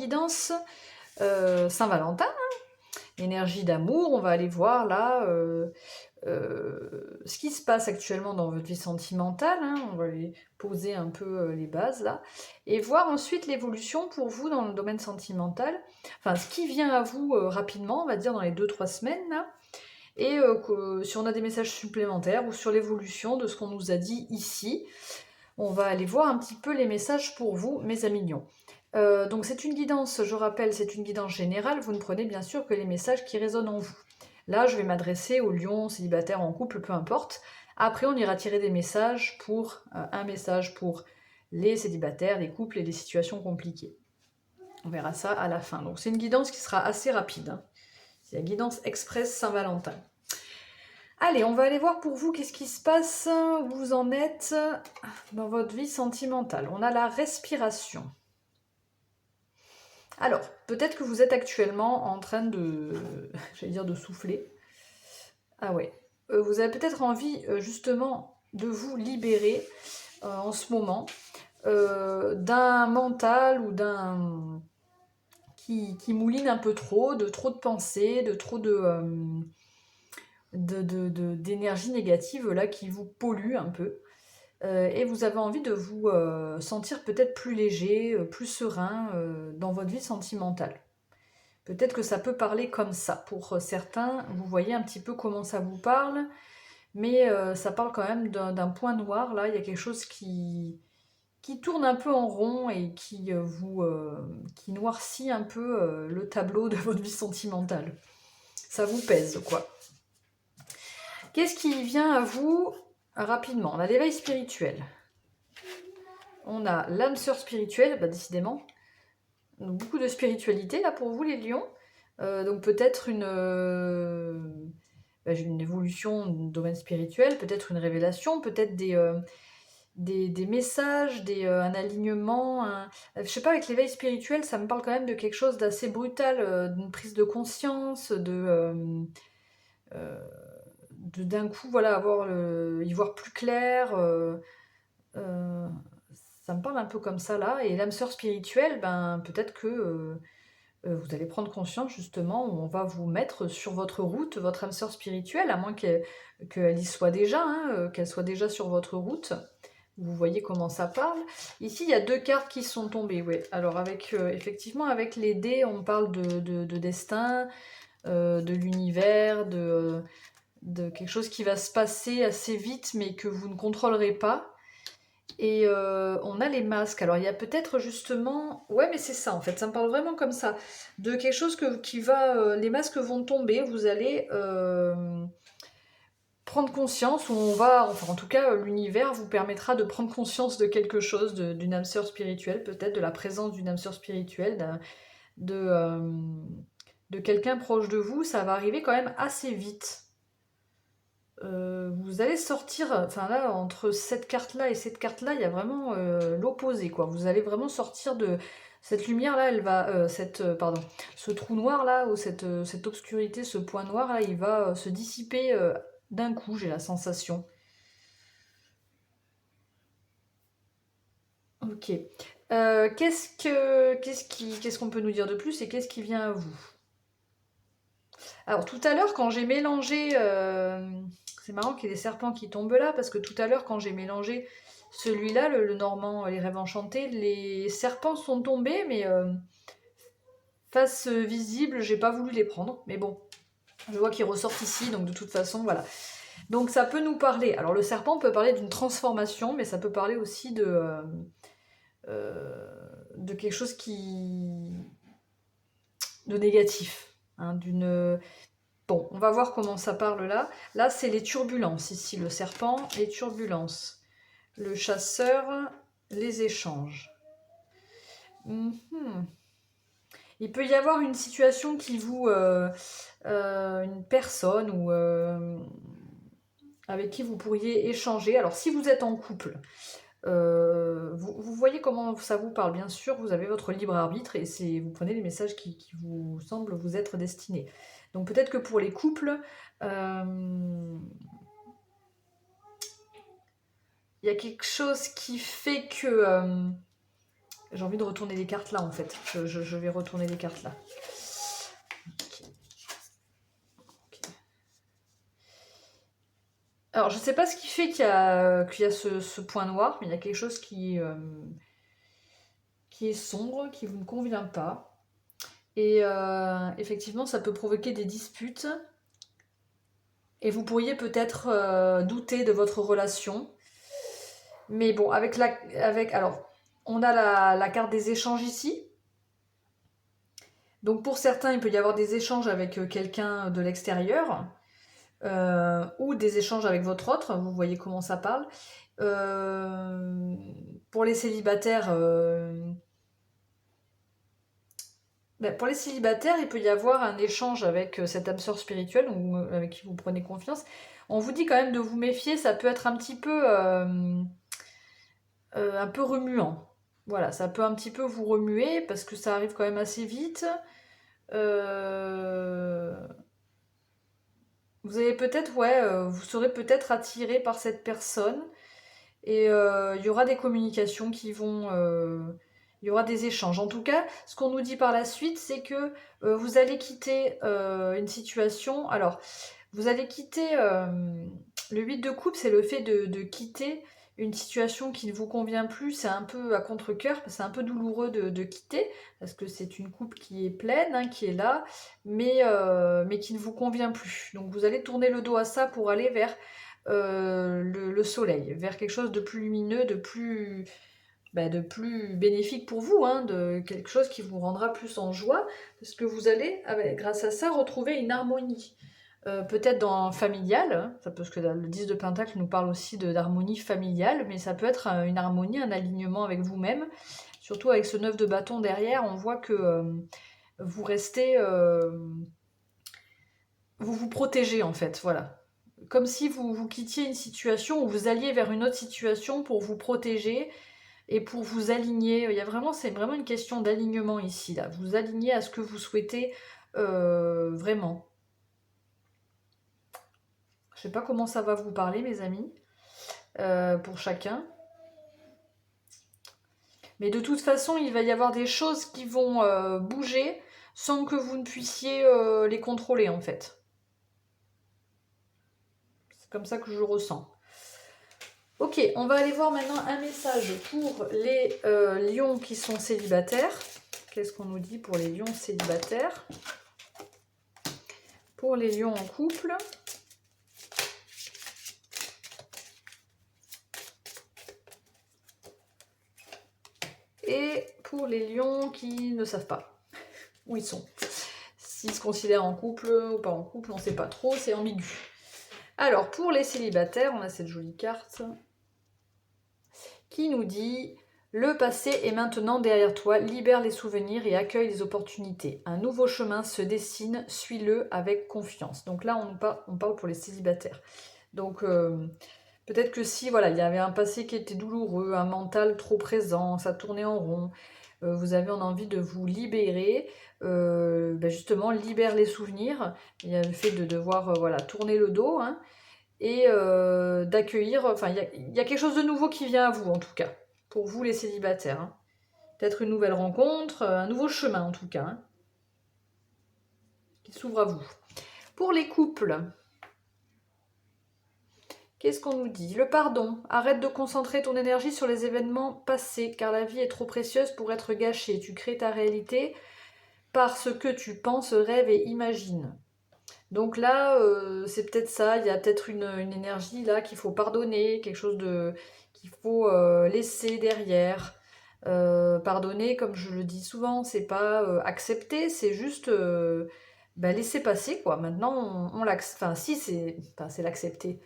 guidance Saint-Valentin, énergie d'amour. On va aller voir là ce qui se passe actuellement dans votre vie sentimentale, hein. On va aller poser un peu les bases là, et voir ensuite l'évolution pour vous dans le domaine sentimental, enfin ce qui vient à vous rapidement, on va dire dans les 2-3 semaines là, et si on a des messages supplémentaires ou sur l'évolution de ce qu'on nous a dit ici, on va aller voir un petit peu les messages pour vous, mes amis lions. Donc c'est une guidance, je rappelle, c'est une guidance générale, vous ne prenez bien sûr que les messages qui résonnent en vous. Là, je vais m'adresser aux lions, célibataires, en couple, peu importe. Après, on ira tirer des messages pour un message pour les célibataires, les couples et les situations compliquées. On verra ça à la fin. Donc c'est une guidance qui sera assez rapide, hein. C'est la guidance express Saint-Valentin. Allez, on va aller voir pour vous qu'est-ce qui se passe, où vous en êtes dans votre vie sentimentale. On a la respiration. Alors, peut-être que vous êtes actuellement en train de, j'allais dire de souffler. Ah ouais. Vous avez peut-être envie justement de vous libérer en ce moment d'un mental ou d'un qui mouline un peu trop de pensées, de trop d'énergie négative là qui vous pollue un peu. Et vous avez envie de vous sentir peut-être plus léger, plus serein dans votre vie sentimentale. Peut-être que ça peut parler comme ça. Pour certains, vous voyez un petit peu comment ça vous parle, mais ça parle quand même d'un point noir. Là, il y a quelque chose qui tourne un peu en rond et qui noircit un peu le tableau de votre vie sentimentale. Ça vous pèse, quoi. Qu'est-ce qui vient à vous rapidement? On a l'éveil spirituel. On a l'âme sœur spirituelle, bah décidément. Donc, beaucoup de spiritualité là pour vous les lions. Donc peut-être une évolution du domaine spirituel, peut-être une révélation, peut-être des messages, un alignement. Je sais pas, avec l'éveil spirituel, ça me parle quand même de quelque chose d'assez brutal, d'une prise de conscience, d'un coup, voilà, y voir plus clair. Euh, Ça me parle un peu comme ça là. Et l'âme sœur spirituelle, ben peut-être que vous allez prendre conscience justement, où on va vous mettre sur votre route, votre âme sœur spirituelle, à moins qu'elle y soit déjà, hein, qu'elle soit déjà sur votre route. Vous voyez comment ça parle. Ici, il y a 2 cartes qui sont tombées, oui. Alors, effectivement, avec les dés, on parle de destin, de l'univers, de quelque chose qui va se passer assez vite, mais que vous ne contrôlerez pas. Et on a les masques. Alors, il y a peut-être justement... Ouais, mais c'est ça, en fait. Ça me parle vraiment comme ça. De quelque chose qui va... les masques vont tomber. Vous allez prendre conscience, ou enfin en tout cas l'univers vous permettra de prendre conscience de quelque chose, d'une âme sœur spirituelle, peut-être de la présence d'une âme sœur spirituelle, de, euh, de quelqu'un proche de vous. Ça va arriver quand même assez vite. Vous allez sortir, enfin là, entre cette carte-là et cette carte-là, il y a vraiment l'opposé, quoi. Vous allez vraiment sortir de cette lumière-là, elle va, pardon, ce trou noir-là, ou cette obscurité, ce point noir-là, il va se dissiper d'un coup, j'ai la sensation. Ok. Qu'est-ce qu'on peut nous dire de plus et qu'est-ce qui vient à vous? Alors tout à l'heure, quand j'ai mélangé, c'est marrant qu'il y ait des serpents qui tombent là, parce que tout à l'heure, quand j'ai mélangé celui-là, le Normand, les rêves enchantés, les serpents sont tombés, mais face visible, j'ai pas voulu les prendre. Mais bon, je vois qu'ils ressortent ici, donc de toute façon, voilà. Donc ça peut nous parler. Alors le serpent peut parler d'une transformation, mais ça peut parler aussi de quelque chose de négatif, hein, Bon, on va voir comment ça parle là. Là, c'est les turbulences. Ici, le serpent, les turbulences. Le chasseur, les échanges. Mhm. Il peut y avoir une situation qui vous... une personne ou avec qui vous pourriez échanger. Alors, si vous êtes en couple, vous voyez comment ça vous parle. Bien sûr, vous avez votre libre arbitre et vous prenez les messages qui vous semblent vous être destinés. Donc peut-être que pour les couples, il y a quelque chose qui fait que J'ai envie de retourner les cartes là, en fait. Je vais retourner les cartes là. Ok. Ok. Alors, je ne sais pas ce qui fait qu'il y a ce point noir, mais il y a quelque chose qui est sombre, qui vous ne convient pas. Et effectivement, ça peut provoquer des disputes. Et vous pourriez peut-être douter de votre relation. Mais bon, alors, on a la carte des échanges ici. Donc pour certains, il peut y avoir des échanges avec quelqu'un de l'extérieur. Ou des échanges avec votre autre, vous voyez comment ça parle. Pour les célibataires, pour les célibataires, il peut y avoir un échange avec cette âme sœur spirituelle ou avec qui vous prenez confiance. On vous dit quand même de vous méfier, ça peut être un peu remuant. Voilà, ça peut un petit peu vous remuer parce que ça arrive quand même assez vite. Euh, Vous avez peut-être, ouais, vous serez peut-être attiré par cette personne et il y aura des communications qui vont, il y aura des échanges. En tout cas, ce qu'on nous dit par la suite, c'est que vous allez quitter une situation. Alors, vous allez quitter le 8 de coupe, c'est le fait de quitter une situation qui ne vous convient plus. C'est un peu à contre-cœur, c'est un peu douloureux de quitter, parce que c'est une coupe qui est pleine, hein, qui est là, mais qui ne vous convient plus. Donc vous allez tourner le dos à ça pour aller vers le soleil, vers quelque chose de plus lumineux, de plus bénéfique pour vous, hein, de quelque chose qui vous rendra plus en joie, parce que vous allez, grâce à ça, retrouver une harmonie. Peut-être dans familial, hein, parce que le 10 de Pentacle nous parle aussi d'harmonie familiale, mais ça peut être une harmonie, un alignement avec vous-même. Surtout avec ce 9 de bâton derrière, on voit que vous restez... vous vous protégez en fait, voilà. Comme si vous quittiez une situation ou vous alliez vers une autre situation pour vous protéger et pour vous aligner. C'est vraiment une question d'alignement ici, là. Vous alignez à ce que vous souhaitez vraiment. Je sais pas comment ça va vous parler, mes amis, pour chacun. Mais de toute façon, il va y avoir des choses qui vont bouger sans que vous ne puissiez les contrôler, en fait. C'est comme ça que je le ressens. Ok, on va aller voir maintenant un message pour les lions qui sont célibataires. Qu'est-ce qu'on nous dit pour les lions célibataires? Pour les lions en couple. Et pour les lions qui ne savent pas où ils sont. S'ils se considèrent en couple ou pas en couple, on ne sait pas trop, c'est ambigu. Alors, pour les célibataires, on a cette jolie carte qui nous dit « Le passé est maintenant derrière toi, libère les souvenirs et accueille les opportunités. Un nouveau chemin se dessine, suis-le avec confiance. » Donc là, on parle pour les célibataires. Donc, peut-être que si, voilà, il y avait un passé qui était douloureux, un mental trop présent, ça tournait en rond, vous avez envie de vous libérer, justement, libère les souvenirs. Il y a le fait de devoir voilà, tourner le dos, hein, et d'accueillir, enfin, il y a quelque chose de nouveau qui vient à vous, en tout cas, pour vous les célibataires. Hein. Peut-être une nouvelle rencontre, un nouveau chemin, en tout cas, hein, qui s'ouvre à vous. Pour les couples, qu'est-ce qu'on nous dit? Le pardon. Arrête de concentrer ton énergie sur les événements passés, car la vie est trop précieuse pour être gâchée. Tu crées ta réalité par ce que tu penses, rêves et imagines. Donc là, c'est peut-être ça, il y a peut-être une énergie là qu'il faut pardonner, quelque chose qu'il faut laisser derrière. Pardonner, comme je le dis souvent, c'est pas accepter, c'est juste laisser passer quoi. Maintenant, on l'accepte. Enfin, si, c'est l'accepter.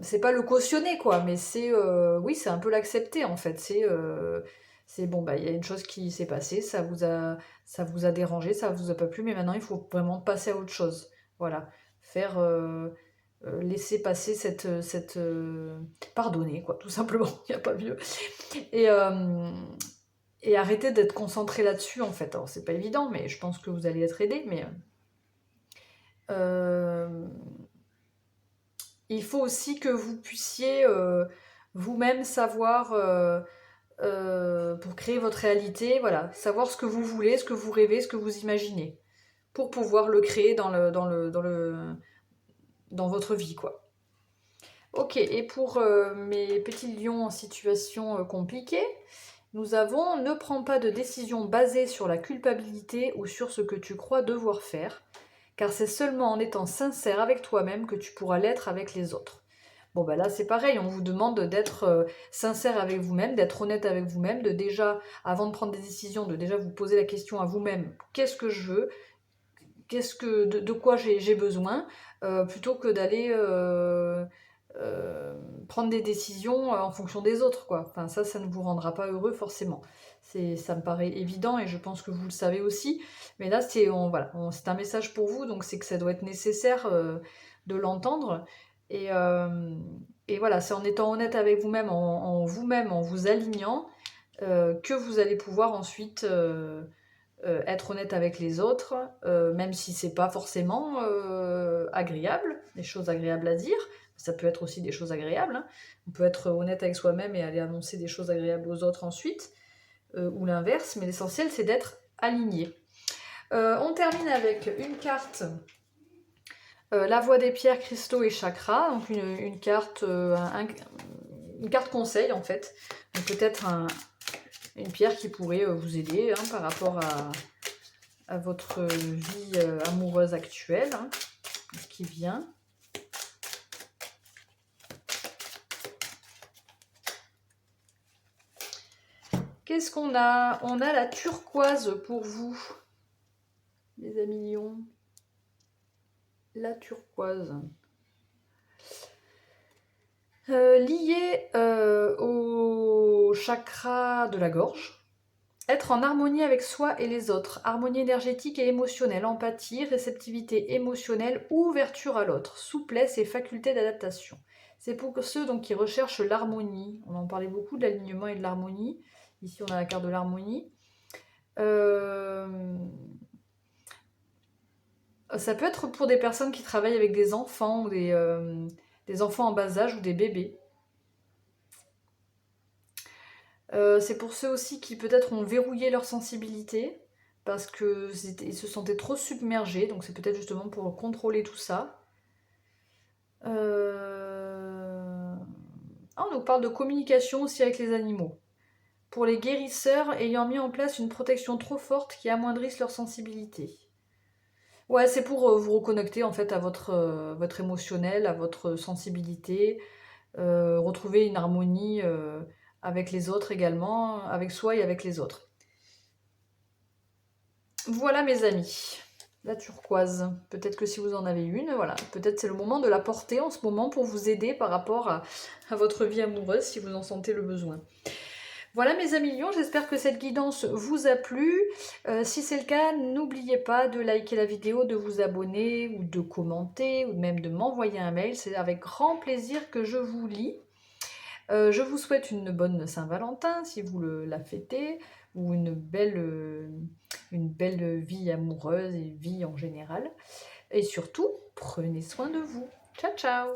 C'est pas le cautionner quoi, mais oui, c'est un peu l'accepter en fait. C'est bon, il y a une chose qui s'est passée, ça vous a dérangé, ça vous a pas plu, mais maintenant il faut vraiment passer à autre chose. Voilà, faire laisser passer pardonner quoi, tout simplement. Il n'y a pas mieux. Et et arrêter d'être concentré là-dessus en fait. Alors c'est pas évident, mais je pense que vous allez être aidé, mais il faut aussi que vous puissiez vous-même savoir pour créer votre réalité, voilà, savoir ce que vous voulez, ce que vous rêvez, ce que vous imaginez, pour pouvoir le créer dans votre vie, quoi. Ok, et pour mes petits lions en situation compliquée, nous avons « Ne prends pas de décision basée sur la culpabilité ou sur ce que tu crois devoir faire, car c'est seulement en étant sincère avec toi-même que tu pourras l'être avec les autres. » Bon, ben là, c'est pareil, on vous demande d'être sincère avec vous-même, d'être honnête avec vous-même, de déjà, avant de prendre des décisions, de déjà vous poser la question à vous-même, qu'est-ce que je veux, de quoi j'ai besoin, plutôt que d'aller prendre des décisions en fonction des autres, quoi. Enfin, ça ne vous rendra pas heureux forcément. Ça me paraît évident et je pense que vous le savez aussi. Mais là, voilà, c'est un message pour vous, donc c'est que ça doit être nécessaire de l'entendre. Et, euh, et voilà, c'est en étant honnête avec vous-même, vous-même, en vous alignant, que vous allez pouvoir ensuite être honnête avec les autres, même si c'est pas forcément agréable, des choses agréables à dire. Ça peut être aussi des choses agréables, hein. On peut être honnête avec soi-même et aller annoncer des choses agréables aux autres ensuite, ou l'inverse, mais l'essentiel c'est d'être aligné. On termine avec une carte, la voie des pierres, cristaux et chakras, donc une carte, une carte conseil en fait, donc peut-être une pierre qui pourrait vous aider hein, par rapport à votre vie amoureuse actuelle, hein, ce qui vient. Qu'est-ce qu'on a? On a la turquoise pour vous, les amis lions. La turquoise. Liée au chakra de la gorge. Être en harmonie avec soi et les autres. Harmonie énergétique et émotionnelle. Empathie, réceptivité émotionnelle, ouverture à l'autre. Souplesse et faculté d'adaptation. C'est pour ceux donc, qui recherchent l'harmonie. On en parlait beaucoup de l'alignement et de l'harmonie. Ici, on a la carte de l'harmonie. Ça peut être pour des personnes qui travaillent avec des enfants ou des enfants en bas âge ou des bébés. C'est pour ceux aussi qui peut-être ont verrouillé leur sensibilité parce qu'ils se sentaient trop submergés, donc c'est peut-être justement pour contrôler tout ça. Ah, on nous parle de communication aussi avec les animaux. Pour les guérisseurs ayant mis en place une protection trop forte qui amoindrisse leur sensibilité. Ouais, c'est pour vous reconnecter en fait à votre émotionnel, à votre sensibilité, retrouver une harmonie avec les autres également, avec soi et avec les autres. Voilà mes amis, la turquoise. Peut-être que si vous en avez une, voilà, peut-être c'est le moment de la porter en ce moment pour vous aider par rapport à votre vie amoureuse si vous en sentez le besoin. Voilà mes amis lions, j'espère que cette guidance vous a plu. Si c'est le cas, n'oubliez pas de liker la vidéo, de vous abonner ou de commenter ou même de m'envoyer un mail. C'est avec grand plaisir que je vous lis. Je vous souhaite une bonne Saint-Valentin si vous la fêtez ou une belle vie amoureuse et vie en général. Et surtout, prenez soin de vous. Ciao, ciao!